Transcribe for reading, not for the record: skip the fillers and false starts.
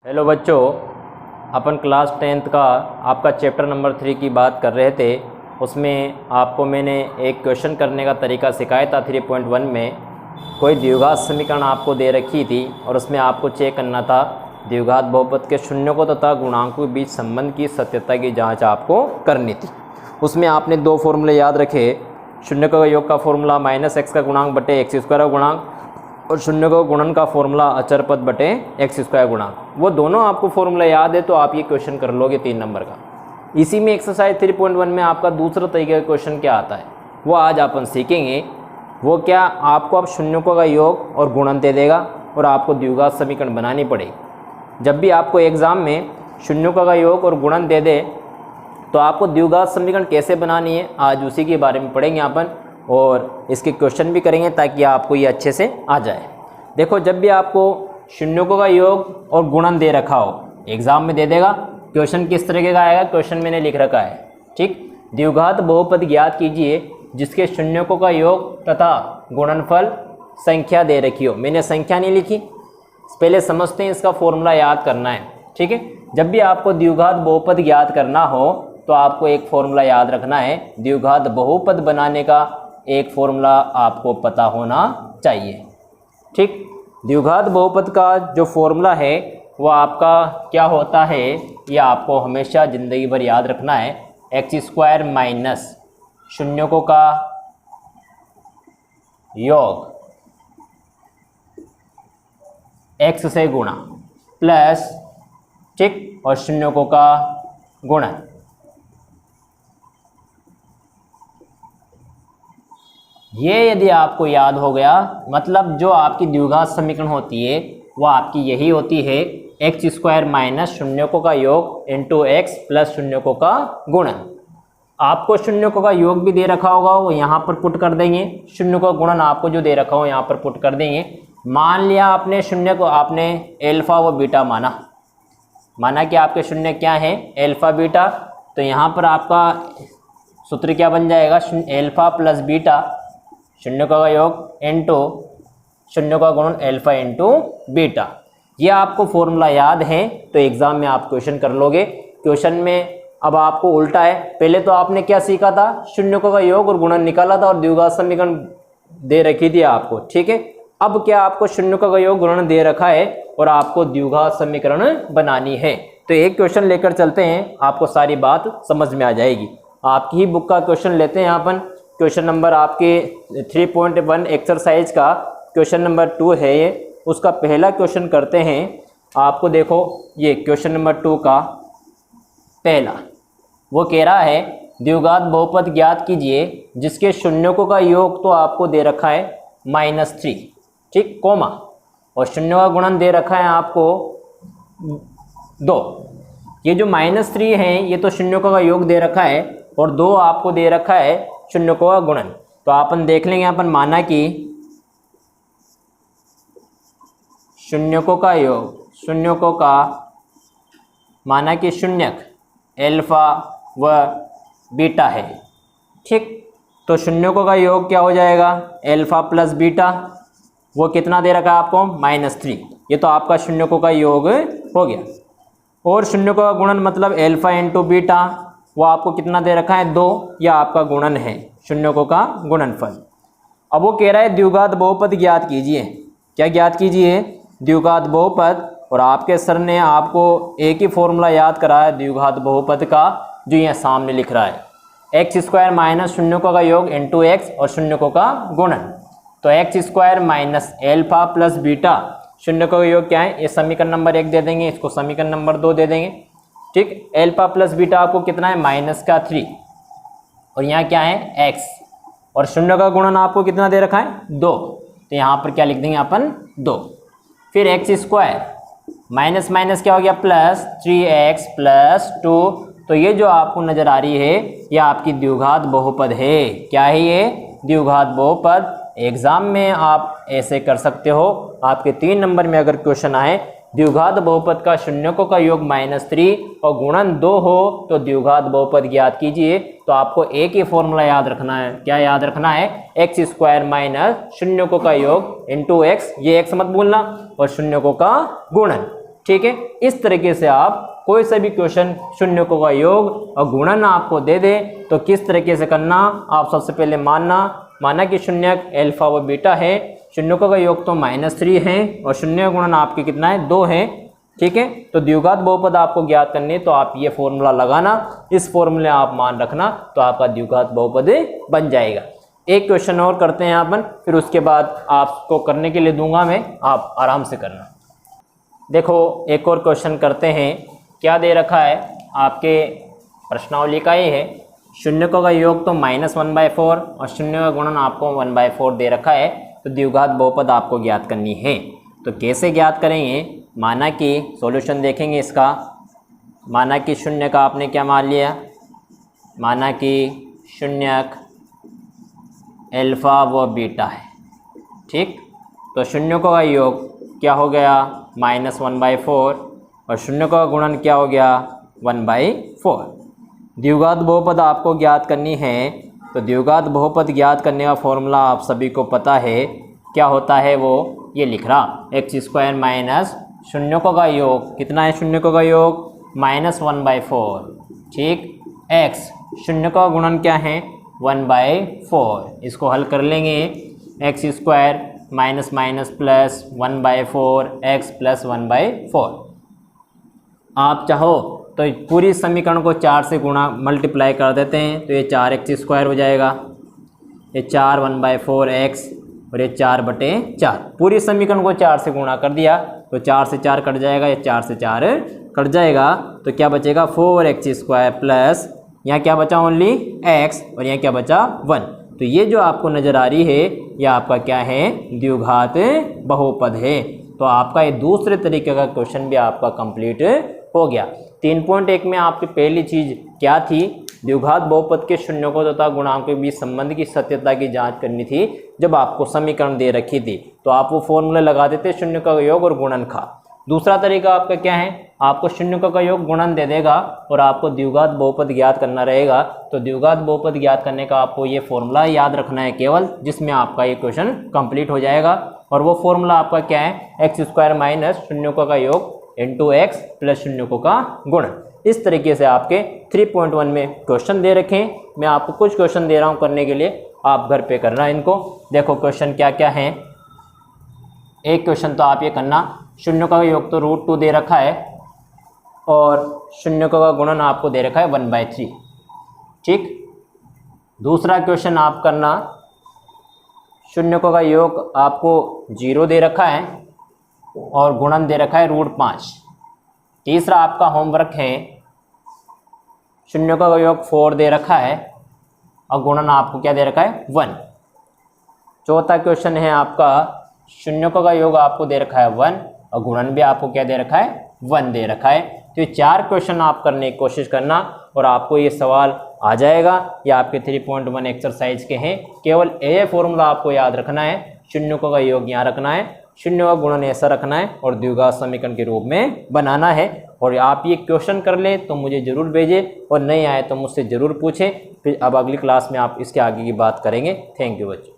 Hello बच्चों, अपन class 10th का आपका चैप्टर नंबर 3 की बात कर रहे थे। उसमें आपको मैंने एक क्वेश्चन करने का तरीका सिखाया था। 3.1 में कोई द्विघात समीकरण आपको दे रखी थी और उसमें आपको चेक करना था द्विघात बहुपद के शून्यकों तथा गुणांकों के बीच संबंध की सत्यता की जांच आपको करनी थी। उसमें आपने दो फॉर्मूले याद रखे। शून्यकों का योग का फॉर्मूला -x का गुणांक बटे x² का गुणांक और शून्य को गुणन का फॉर्मूला अचर पद बटे x² गुणांक। वो दोनों आपको फॉर्मूला याद है तो आप ये क्वेश्चन कर लोगे 3 नंबर का। इसी में एक्सरसाइज 3.1 में आपका दूसरा तरीके का क्वेश्चन क्या आता है वो आज अपन सीखेंगे। वो क्या, आपको अब शून्यकों का योग और गुणन दे देगा और आपको द्विघात समीकरण बनानी पड़ेगी। जब भी आपको एग्जाम में शून्यकों का योग और गुणन दे दे तो आपको द्विघात समीकरण कैसे बनानी है आज उसी के बारे में पढ़ेंगे अपन और इसके क्वेश्चन भी करेंगे ताकि आपको ये अच्छे से आ जाए। देखो, जब भी आपको शून्यकों का योग और गुणन दे रखा हो एग्जाम में दे देगा। क्वेश्चन किस तरीके का आएगा, क्वेश्चन मैंने लिख रखा है, ठीक। द्विघात बहुपद ज्ञात कीजिए जिसके शून्यकों का योग तथा गुणनफल संख्या दे रखी हो। मैंने संख्या नहीं लिखी, पहले समझते हैं इसका फॉर्मूला याद करना है, ठीक है। जब भी आपको द्विघात बहुपद ज्ञात करना हो तो आपको एक फॉर्मूला याद रखना है। द्विघात बहुपद बनाने का एक फॉर्मूला आपको पता होना चाहिए, ठीक। द्विघात बहुपद का जो फॉर्मूला है वो आपका क्या होता है ये आपको हमेशा ज़िंदगी भर याद रखना है। x² माइनस शून्यकों का योग x से गुणा प्लस, ठीक, और शून्यकों का गुणन। ये यदि आपको याद हो गया मतलब जो आपकी द्विघात समीकरण होती है वो आपकी यही होती है, x² माइनस शून्यकों का योग इंटू x प्लस शून्यकों का गुणन। आपको शून्यकों का योग भी दे रखा होगा वो यहाँ पर पुट कर देंगे, शून्यकों का गुणन आपको जो दे रखा हो यहाँ पर पुट कर देंगे। मान लिया आपने शून्य को आपने एल्फा व बीटा माना कि आपके शून्य क्या है, एल्फा बीटा। तो यहाँ पर आपका सूत्र क्या बन जाएगा, एल्फा प्लस बीटा शून्यकों का योग इंटू शून्य का गुणन एल्फा इंटू बीटा। ये आपको फॉर्मूला याद है तो एग्जाम में आप क्वेश्चन कर लोगे। क्वेश्चन में अब आपको उल्टा है, पहले तो आपने क्या सीखा था, शून्यकों का योग और गुणन निकाला था और द्विघात समीकरण दे रखी थी आपको, ठीक है। अब क्या आपको शून्यकों का योग गुणन दे रखा है और आपको द्विघात समीकरण बनानी है। तो एक क्वेश्चन लेकर चलते हैं, आपको सारी बात समझ में आ जाएगी। आपकी ही बुक का क्वेश्चन लेते हैं अपन। क्वेश्चन नंबर आपके 3.1 एक्सरसाइज का क्वेश्चन नंबर 2 है ये। उसका पहला क्वेश्चन करते हैं। आपको देखो ये क्वेश्चन नंबर 2 का पहला वो कह रहा है द्विघात बहुपद ज्ञात कीजिए जिसके शून्यकों का योग तो आपको दे रखा है -3, ठीक, कोमा, और शून्य का गुणन दे रखा है आपको 2। ये जो -3 है ये तो शून्यकों का योग दे रखा है और 2 आपको दे रखा है शून्यकों का गुणन। तो अपन देख लेंगे, अपन माना कि शून्यकों का योग, शून्यकों का माना कि शून्यक एल्फा व बीटा है, ठीक। तो शून्यकों का योग क्या हो जाएगा, एल्फा प्लस बीटा। वो कितना दे रखा है आपको, -3। ये तो आपका शून्यकों का योग हो गया। और शून्यकों का गुणन मतलब एल्फा इंटू बीटा, वो आपको कितना दे रखा है 2। या आपका गुणन है शून्यकों का गुणनफल। अब वो कह रहा है द्विघात बहुपद ज्ञात कीजिए। क्या ज्ञात कीजिए, द्विघात बहुपद। और आपके सर ने आपको एक ही फॉर्मूला याद कराया द्विघात बहुपद का जो यहाँ सामने लिख रहा है, x² माइनस शून्यकों का योग इंटू x और शून्यकों का गुणन। तो x² minus alpha plus beta शून्यकों का योग क्या है, ये समीकरण नंबर 1 दे देंगे, इसको समीकरण नंबर 2 दे देंगे, ठीक। एल्फा प्लस बीटा आपको कितना है -3 और यहाँ क्या है x, और शून्य का गुणन आपको कितना दे रखा है 2। तो यहाँ पर क्या लिख देंगे अपन 2। फिर x² माइनस माइनस क्या हो गया +3x + 2। तो ये जो आपको नज़र आ रही है ये आपकी द्विघात बहुपद है। क्या है ये, द्विघात बहुपद। एग्जाम में आप ऐसे कर सकते हो। आपके 3 नंबर में अगर क्वेश्चन आए द्विघात बहुपद का शून्यकों का योग -3 और गुणन 2 हो तो द्विघात बहुपद ज्ञात कीजिए। तो आपको एक ही फॉर्मूला याद रखना है। क्या याद रखना है, x² माइनस शून्यकों का योग इंटू x, ये x मत भूलना, और शून्यकों का गुणन। ठीक है। इस तरीके से आप कोई सा भी क्वेश्चन शून्यकों का योग और गुणन आपको दे दे तो किस तरीके से करना, आप सबसे पहले माना कि शून्यक अल्फा व बीटा है, शून्यकों का योग तो -3 है और शून्य गुणन आपके कितना है 2 है, ठीक है। तो द्विघात बहुपद आपको ज्ञात करने तो आप ये फॉर्मूला लगाना, इस फॉर्मूले आप मान रखना तो आपका द्विघात बहुपद बन जाएगा। एक क्वेश्चन और करते हैं अपन, फिर उसके बाद आपको करने के लिए दूंगा मैं, आप आराम से करना। देखो एक और क्वेश्चन करते हैं, क्या दे रखा है आपके प्रश्नावली का ये है, शून्यकों का योग तो -1/4 और शून्य का गुणन आपको 1/4 दे रखा है, तो द्विघात बहुपद आपको ज्ञात करनी है। तो कैसे ज्ञात करेंगे, माना कि सॉल्यूशन देखेंगे इसका, माना कि शून्य का आपने क्या मान लिया, माना कि शून्यक अल्फा व बीटा है, ठीक। तो शून्यकों का योग क्या हो गया -1/4 और शून्य का गुणन क्या हो गया 1/4। द्विघात बहुपद आपको ज्ञात करनी है, तो द्विघात बहुपद ज्ञात करने का फॉर्मूला आप सभी को पता है, क्या होता है वो ये लिख रहा, x² माइनस शून्यकों का योग, कितना है शून्यकों का योग -1/4, ठीक। x शून्य का गुणन क्या है 1/4, इसको हल कर लेंगे, x² minus minus plus 1/4 x plus 1/4। आप चाहो तो पूरी समीकरण को 4 से गुणा मल्टीप्लाई कर देते हैं, तो ये 4x² हो जाएगा, ये 4 1/4 x और ये 4/4, पूरी समीकरण को 4 से गुणा कर दिया तो 4 से 4 कट जाएगा, ये 4 से 4 कट जाएगा, तो क्या बचेगा 4x² प्लस यहाँ क्या बचा ओनली x और यहाँ क्या बचा 1। तो ये जो आपको नज़र आ रही है ये आपका क्या है द्विघात बहुपद है। तो आपका ये दूसरे तरीके का क्वेश्चन भी आपका कंप्लीट हो गया। 3.1 में आपकी पहली चीज़ क्या थी, द्विघात बहुपद के शून्यकों तथा गुणांकों के बीच संबंध की सत्यता की जांच करनी थी। जब आपको समीकरण दे रखी थी तो आप वो फॉर्मूले लगा देते शून्य का योग और गुणन का। दूसरा तरीका आपका क्या है, आपको शून्य का योग गुणन दे देगा और आपको द्विघात बहुपद ज्ञात करना रहेगा। तो द्विघात बहुपद ज्ञात करने का आपको ये फॉर्मूला याद रखना है केवल, जिसमें आपका ये क्वेश्चन कंप्लीट हो जाएगा। और वो फॉर्मूला आपका क्या है, x² माइनस शून्यकों का योग इंटू x प्लस शून्यकों का गुणन। इस तरीके से आपके 3.1 में क्वेश्चन दे रखे हैं। मैं आपको कुछ क्वेश्चन दे रहा हूँ करने के लिए, आप घर पे करना इनको। देखो क्वेश्चन क्या क्या है, एक क्वेश्चन तो आप ये करना, शून्य का योग तो √2 दे रखा है और शून्य का गुणन आपको दे रखा है 1/3, ठीक। दूसरा क्वेश्चन आप करना, शून्य का योग आपको 0 दे रखा है और गुणन दे रखा है √5। तीसरा आपका होमवर्क है, शून्य का योग 4 दे रखा है और गुणन आपको क्या दे रखा है 1। चौथा क्वेश्चन है आपका, शून्यकों का योग आपको दे रखा है 1 और गुणन भी आपको क्या दे रखा है 1 दे रखा है। तो ये 4 क्वेश्चन आप करने की कोशिश करना और आपको ये सवाल आ जाएगा। ये आपके 3.1 एक्सरसाइज के हैं। केवल ये फॉर्मूला आपको याद रखना है, शून्यकों का योग यहाँ रखना है, शून्य का गुणन ऐसा रखना है और द्विघात समीकरण के रूप में बनाना है। और आप ये क्वेश्चन कर लें तो मुझे ज़रूर भेजें और नहीं आए तो मुझसे ज़रूर पूछें। फिर अब अगली क्लास में आप इसके आगे की बात करेंगे। थैंक यू बच्चों।